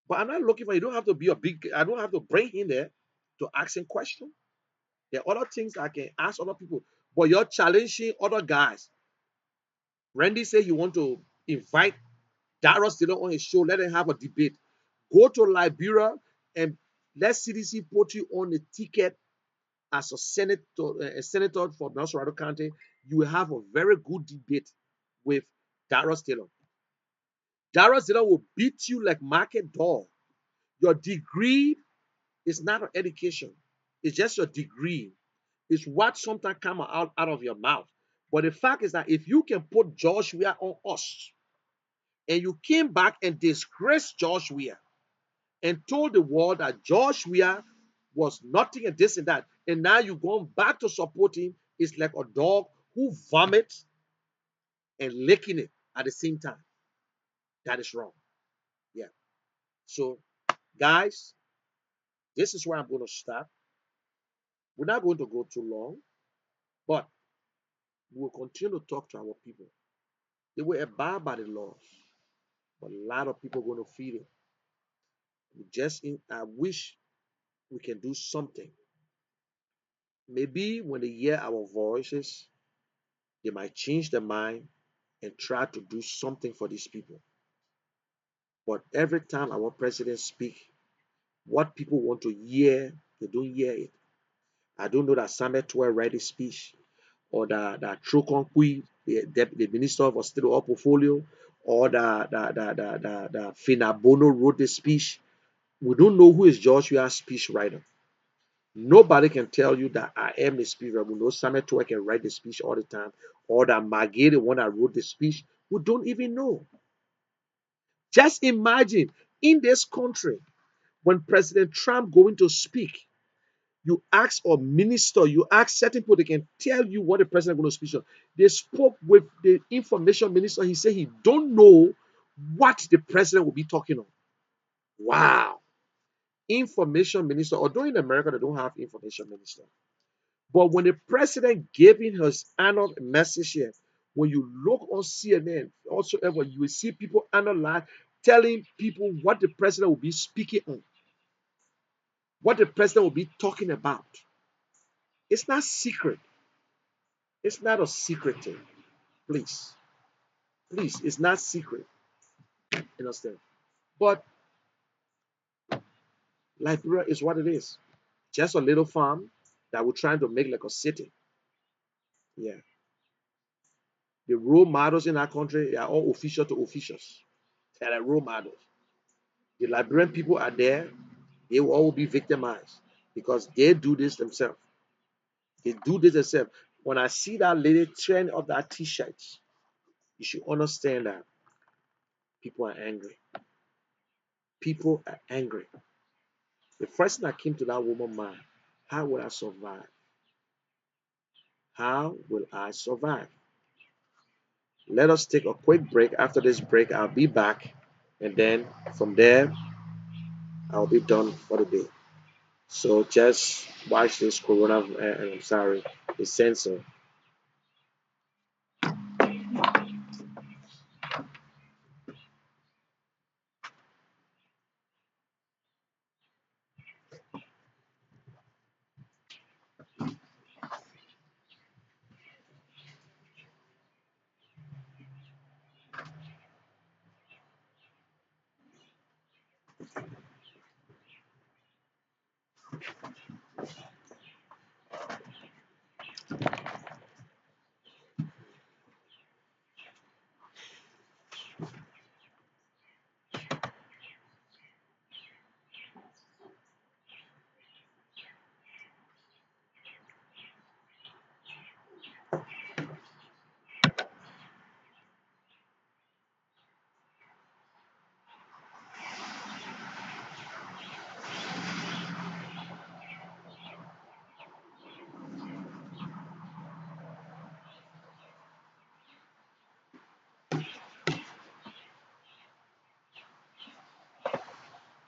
But I'm not looking for, you don't have to be a big, I don't have to bring him there to ask him questions. There are other things I can ask other people, but you're challenging other guys. Randy said he want to invite Darius Dillon on his show, let him have a debate. Go to Liberia and let CDC put you on the ticket as a senator for North Colorado County. You will have a very good debate with Darius Dillon. Darius Dillon will beat you like market dog. Your degree is not an education. It's just your degree. It's what sometimes come out of your mouth. But the fact is that if you can put George Weah on us, and you came back and disgraced George Weah and told the world that George Weah was nothing and this and that, and now you're going back to support him, it's like a dog who vomits and licking it at the same time. That is wrong. Yeah. So, guys, this is where I'm going to stop. We're not going to go too long, but we'll continue to talk to our people. They will abide by the laws, but a lot of people are going to feel it. I wish we can do something. Maybe when they hear our voices, they might change their mind and try to do something for these people. But every time our president speak, what people want to hear, they don't hear it. I don't know that Samuel Tuer read his speech, or that Trokon Kui, the Minister of State or Portfolio, or the Finabono wrote the speech. We don't know who is Joshua's speech writer. Nobody can tell you that I am the speech writer. We know Samuel Tuer can write the speech all the time, or that Maggie, the one that wrote the speech. We don't even know. Just imagine in this country when President Trump going to speak, you ask a minister, you ask certain people, they can tell you what the president is going to speak on. They spoke with the information minister. He said he don't know what the president will be talking on. Wow. Information minister, although in America they don't have information minister. But when the president gave in his annual message here, when you look on CNN, also ever, you will see people analyze, telling people what the president will be speaking on, what the president will be talking about. It's not secret. It's not a secret thing. Please. Please, it's not secret. You understand? But Liberia is what it is. Just a little farm that we're trying to make like a city. Yeah. The role models in our country are all official to officials. They're like role models. The Liberian people are there, they will all be victimized because they do this themselves. They do this themselves. When I see that lady trend of that t-shirt, you should understand that people are angry. People are angry. The first thing that came to that woman's mind, how will I survive? How will I survive? Let us take a quick break. After this break, I'll be back. And then from there, I'll be done for the day. So just watch this Corona, I'm sorry, the sensor.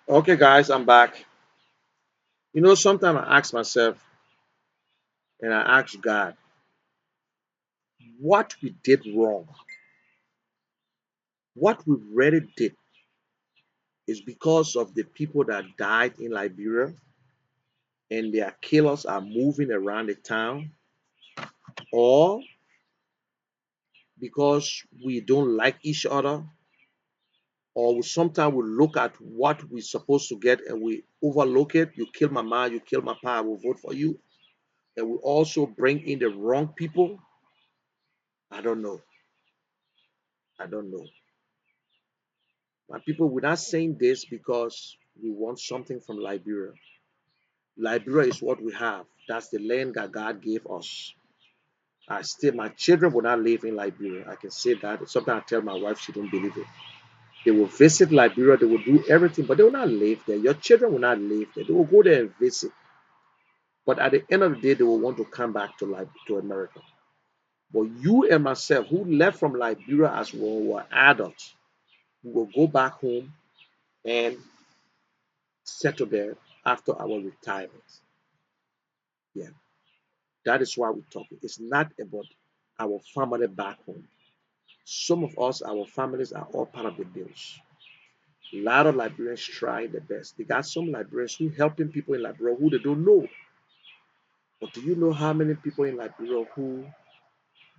Okay, guys, I'm back. Sometimes I ask myself and I ask God, what we did wrong, what we really did is because of the people that died in Liberia and their killers are moving around the town, or because we don't like each other, or we sometimes we look at what we're supposed to get and we overlook it. You kill my mom, you kill my pa, I will vote for you. And we also bring in the wrong people. I don't know. I don't know. My people, we're not saying this because we want something from Liberia. Liberia is what we have. That's the land that God gave us. My children will not live in Liberia. I can say that. Sometimes I tell my wife, she don't believe it. They will visit Liberia, they will do everything, but they will not live there. Your children will not live there. They will go there and visit. But at the end of the day, they will want to come back to America. But you and myself, who left from Liberia as we were adults, we will go back home and settle there after our retirement. Yeah, that is why we're talking. It's not about our family back home. Some of us, our families are all part of the bills. A lot of Liberians try their best. They got some Liberians who helping people in Liberia who they don't know. But do you know how many people in Liberia who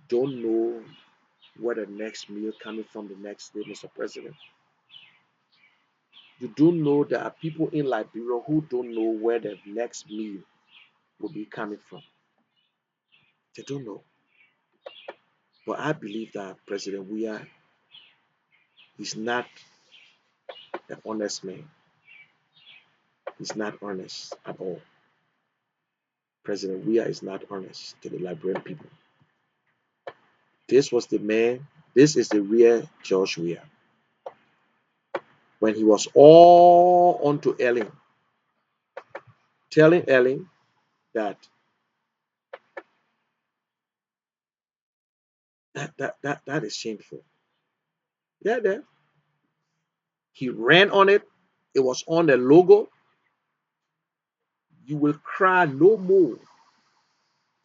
don't know where the next meal coming from the next day, Mr. President? You don't know there are people in Liberia who don't know where the next meal will be coming from. They don't know. But I believe that President Weah is not an honest man. He's not honest at all. President Weah is not honest to the Liberian people. This was the man, this is the real George Weah. When he was all onto Ellen, telling Ellen that that is shameful. Yeah, there. He ran on it. It was on the logo. You will cry no more.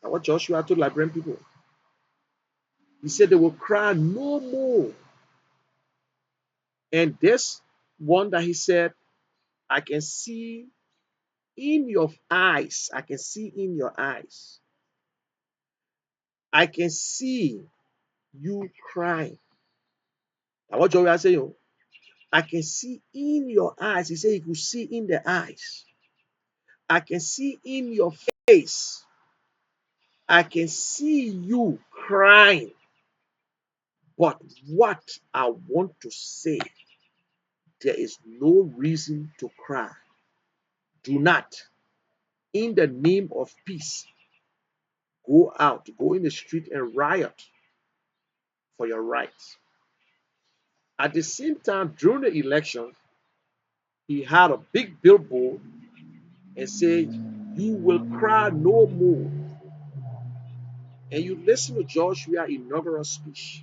That's what Joshua told Liberian people. He said they will cry no more. And this one that he said, I can see in your eyes. I can see in your eyes. I can see you crying. That's what Joshua said. I can see in your eyes. He said he could see in the eyes. I can see in your face. I can see you crying. But what I want to say, there is no reason to cry. Do not, in the name of peace, go out, go in the street and riot for your rights. At the same time, during the election, he had a big billboard and said, you will cry no more. And you listen to Joshua's inaugural speech.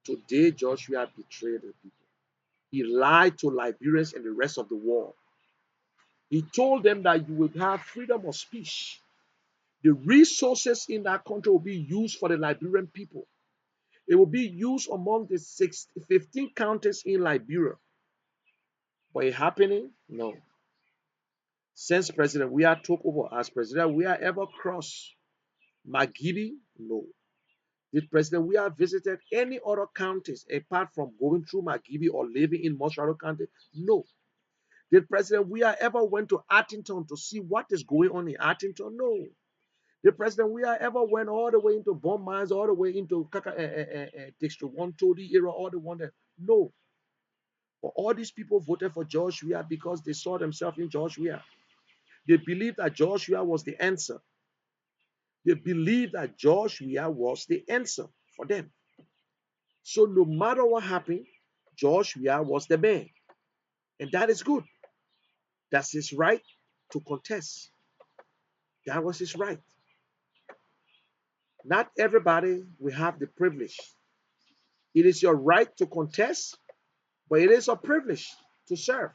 Today, Joshua betrayed the people. He lied to Liberians and the rest of the world. He told them that you will have freedom of speech. The resources in that country will be used for the Liberian people. It will be used among the 15 counties in Liberia. But it happening? No. Since President Weah took over as president, Weah ever crossed Magidi? No. Did President Weah visited any other counties apart from going through Magidi or living in Mosharano County? No. Did President Weah ever went to Artington to see what is going on in Artington? No. Did President Weah ever went all the way into bomb mines, all the way into District 1 Todi area, all the one that? No. But all these people voted for George Weah because they saw themselves in George Weah. They believed that George Weah was the answer. They believed that George Weah was the answer for them. So no matter what happened, George Weah was the man. And that is good. That's his right to contest. That was his right. Not everybody will have the privilege. It is your right to contest, but it is a privilege to serve.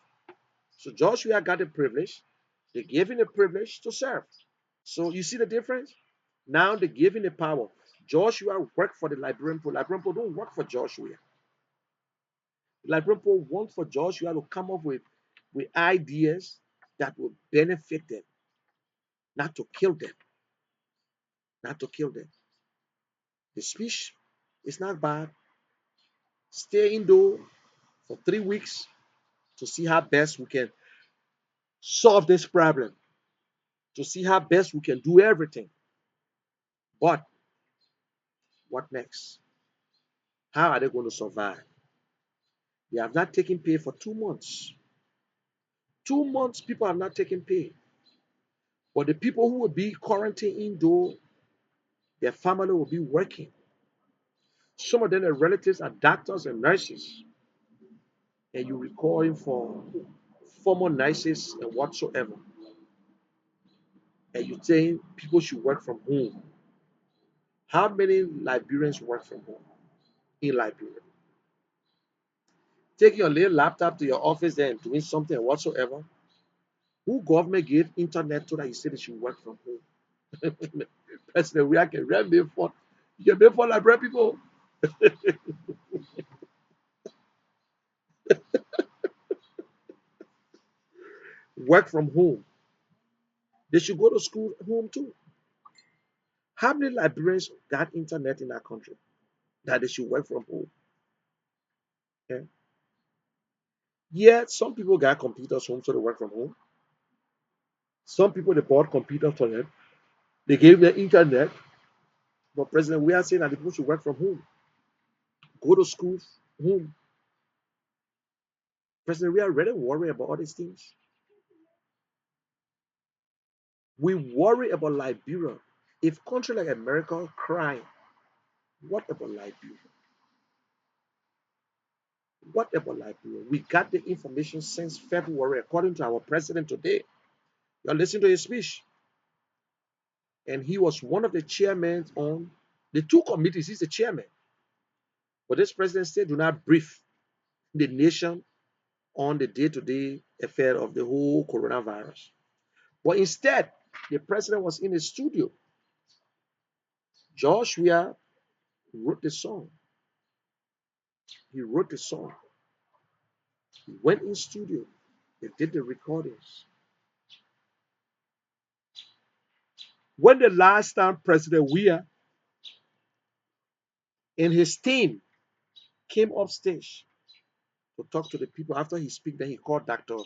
So Joshua got the privilege. They gave him the privilege to serve. So you see the difference? Now they give him the power. Joshua worked for the Liberian people. Liberian people don't work for Joshua. The Liberian people want for Joshua to come up with ideas that will benefit them, not to kill them. Not to kill them. The speech is not bad. Stay indoor for 3 weeks to see how best we can solve this problem, to see how best we can do everything. But what next? How are they going to survive? They have not taken pay for 2 months. 2 months, people have not taken pay. But the people who will be quarantined indoor, their family will be working. Some of them, their relatives are doctors and nurses. And you recalling for former nurses and whatsoever. And you saying people should work from home. How many Liberians work from home in Liberia? Take your little laptop to your office there and doing something whatsoever. Who government gave internet so that you say they should work from home? President, we can run before you can pay for Liberian people. Work from home. They should go to school home too. How many Liberians got internet in that country that they should work from home? Okay? Yeah, some people got computers home, so they work from home. Some people they bought computers for them. They gave them internet. But President, we are saying that the people should work from home, go to school, home. President, we are really worried about all these things. We worry about Liberia. If country like America crying, what about Liberia? What about Liberia? We got the information since February, according to our president today. You're listening to his speech, and he was one of the chairmen on the two committees. He's the chairman. But this president said, do not brief the nation on the day-to-day affair of the whole coronavirus. But instead, the president was in the studio. Joshua wrote the song. He wrote the song. He went in studio. They did the recordings. When the last time President Weah and his team came up stage to talk to the people after he speak, then he called Dr.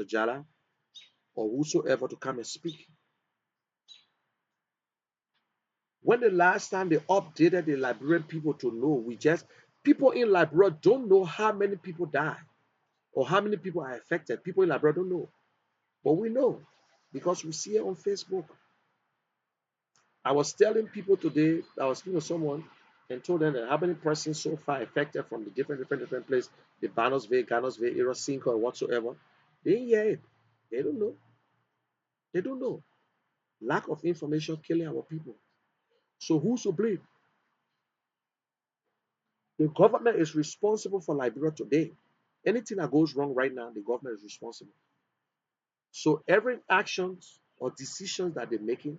Jala or whosoever to come and speak. When the last time they updated the Liberian people to know, people in Liberia don't know how many people die or how many people are affected. People in Liberia don't know. But we know because we see it on Facebook. I was telling people today, I was speaking to someone and told them that how many persons so far affected from the different places, the Banosville, Ganosville, Erosinko, or whatsoever. They didn't hear it. They don't know. They don't know. Lack of information killing our people. So who's to blame? The government is responsible for Liberia today. Anything that goes wrong right now, the government is responsible. So every actions or decisions that they're making,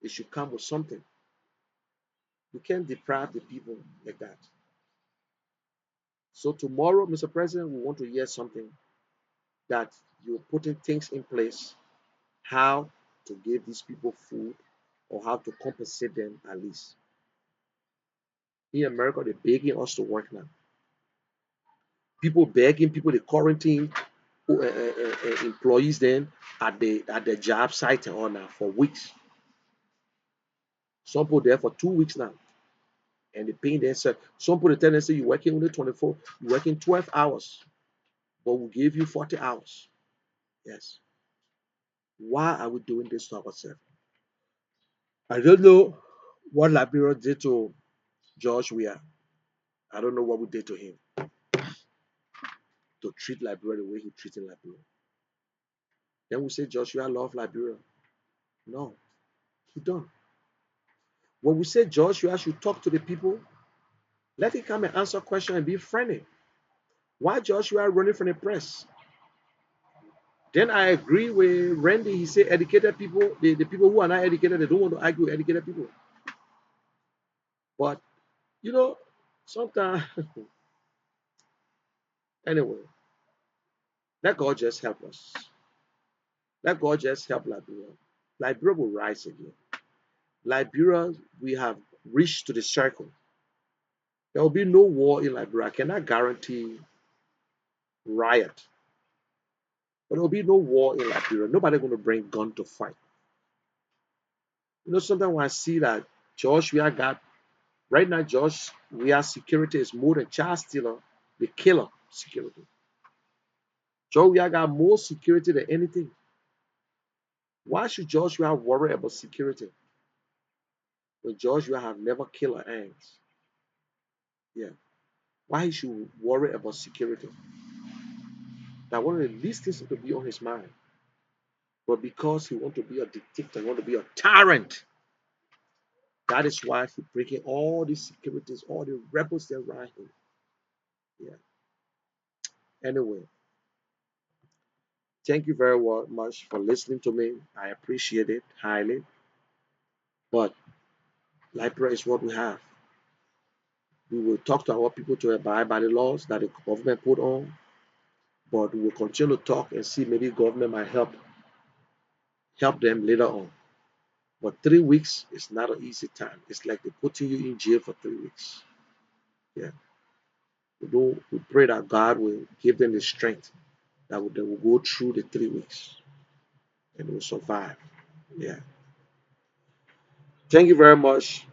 it should come with something. You can't deprive the people like that. So tomorrow, Mr. President, we want to hear something that you're putting things in place, how to give these people food or how to compensate them at least. In America, they're begging us to work now. People begging, people they quarantine employees then at the job site and all now for weeks. Some people there for 2 weeks now, and they paying themselves. Some people they tell them say you're working only 24, you're working 12 hours, but we'll give you 40 hours. Yes. Why are we doing this to ourselves? I don't know what Liberia did to George Weah. I don't know what we did to him to treat Liberia the way he treated Liberia. Then we say Joshua love Liberia. No, he don't. When we say Joshua should talk to the people, let him come and answer questions and be friendly. Why Joshua running from the press? Then I agree with Randy. He said educated people, the people who are not educated, they don't want to argue with educated people. But you know, sometimes anyway, let God just help us. Let God just help Liberia. Liberia will rise again. Liberia, we have reached to the circle. There will be no war in Liberia. I cannot guarantee riot. But there will be no war in Liberia. Nobody going to bring gun to fight. You know, sometimes when I see that George we got right now, George we security is more than child stealer, the killer security. George we got more security than anything. Why should George we worry about security when George we have never killed an ants? Yeah. Why he should worry about security? That one of the least things to be on his mind. But because he want to be a dictator, he want to be a tyrant, that is why he breaking all these securities, all the rebels that around him. Yeah. Anyway, thank you very much for listening to me. I appreciate it highly. But Liberia is what we have. We will talk to our people to abide by the laws that the government put on, but we will continue to talk and see maybe government might help them later on. But 3 weeks is not an easy time. It's like they putting you in jail for 3 weeks. Yeah. We pray that God will give them the strength that they will go through the 3 weeks and will survive. Yeah. Thank you very much.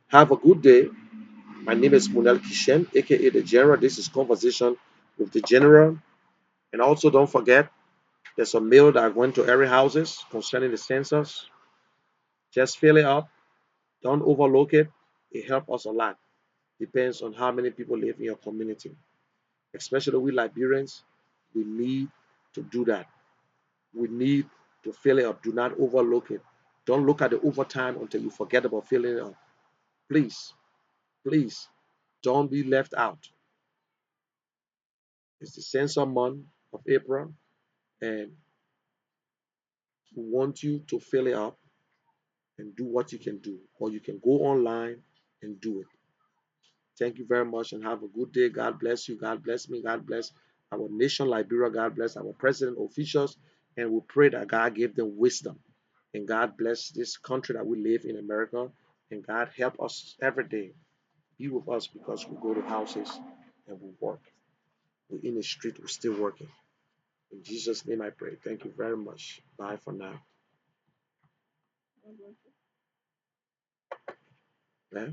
Have a good day. My name is Munel Kishen, aka the General. This is Conversation with the General. And also don't forget, there's a mail that went to every houses concerning the census. Just fill it up. Don't overlook it. It helps us a lot. Depends on how many people live in your community. Especially we Liberians, we need to do that. We need to fill it up. Do not overlook it. Don't look at the overtime until you forget about filling it up. Please, please, don't be left out. It's the census month of April, and we want you to fill it up and do what you can do, or you can go online and do it. Thank you very much and have a good day. God bless you. God bless me. God bless our nation, Liberia. God bless our president, officials, and we pray that God give them wisdom. And God bless this country that we live in, America. And God help us every day. Be with us because we go to houses and we work. We're in the street, we're still working. In Jesus' name I pray. Thank you very much. Bye for now. Yeah.